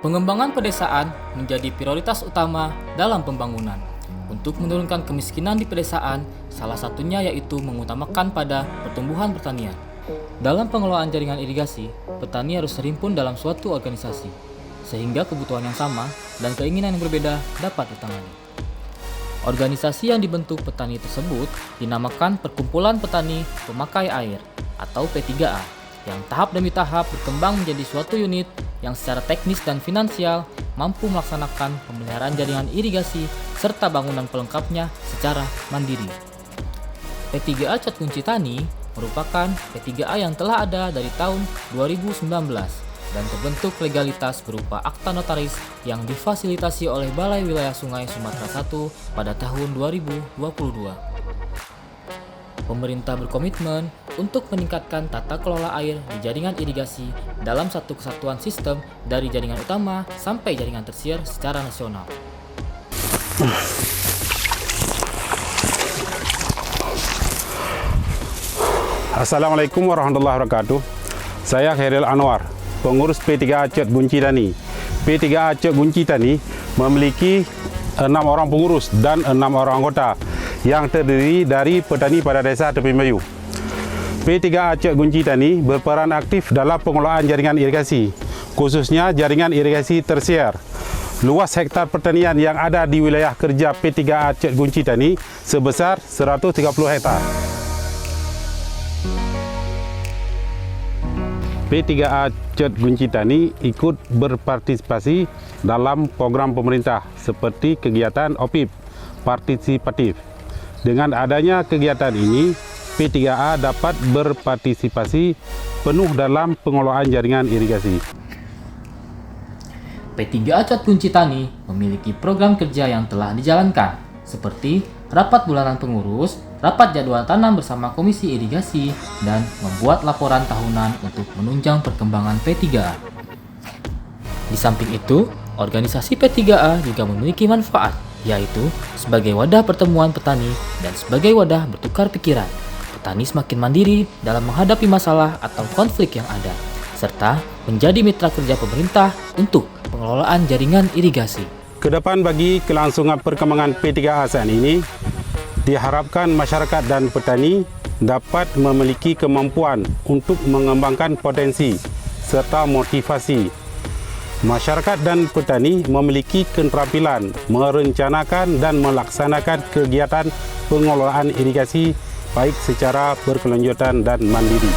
Pengembangan pedesaan menjadi prioritas utama dalam pembangunan. Untuk menurunkan kemiskinan di pedesaan, salah satunya yaitu mengutamakan pada pertumbuhan pertanian. Dalam pengelolaan jaringan irigasi, petani harus terhimpun dalam suatu organisasi, sehingga kebutuhan yang sama dan keinginan yang berbeda dapat ditangani. Organisasi yang dibentuk petani tersebut dinamakan Perkumpulan Petani Pemakai Air atau P3A, yang tahap demi tahap berkembang menjadi suatu unit yang secara teknis dan finansial mampu melaksanakan pemeliharaan jaringan irigasi serta bangunan pelengkapnya secara mandiri. P3A Cat Kunci Tani merupakan P3A yang telah ada dari tahun 2019 dan terbentuk legalitas berupa akta notaris yang difasilitasi oleh Balai Wilayah Sungai Sumatera I pada tahun 2022. Pemerintah berkomitmen untuk meningkatkan tata kelola air di jaringan irigasi dalam satu kesatuan sistem dari jaringan utama sampai jaringan tersier secara nasional. Assalamualaikum warahmatullahi wabarakatuh. Saya Khairil Anwar, pengurus P3A Cat Kunci Tani. P3A Cat Kunci Tani memiliki 6 orang pengurus dan 6 orang anggota yang terdiri dari petani pada desa tepi Melayu. P3A Cat Kunci Tani berperan aktif dalam pengelolaan jaringan irigasi, khususnya jaringan irigasi tersier. Luas hektar pertanian yang ada di wilayah kerja P3A Cat Kunci Tani sebesar 130 hektar. P3A Cat Kunci Tani ikut berpartisipasi dalam program pemerintah seperti kegiatan OPIP partisipatif. Dengan adanya kegiatan ini, P3A dapat berpartisipasi penuh dalam pengelolaan jaringan irigasi. P3A Cat Kunci Tani memiliki program kerja yang telah dijalankan, seperti rapat bulanan pengurus, rapat jadwal tanam bersama Komisi Irigasi, dan membuat laporan tahunan untuk menunjang perkembangan P3A. Di samping itu, organisasi P3A juga memiliki manfaat, yaitu sebagai wadah pertemuan petani dan sebagai wadah bertukar pikiran. Petani semakin mandiri dalam menghadapi masalah atau konflik yang ada, serta menjadi mitra kerja pemerintah untuk pengelolaan jaringan irigasi. Kedepan bagi kelangsungan perkembangan P3A saat ini, diharapkan masyarakat dan petani dapat memiliki kemampuan untuk mengembangkan potensi serta motivasi. Masyarakat dan petani memiliki keterampilan merencanakan dan melaksanakan kegiatan pengelolaan irigasi baik secara berkelanjutan dan mandiri.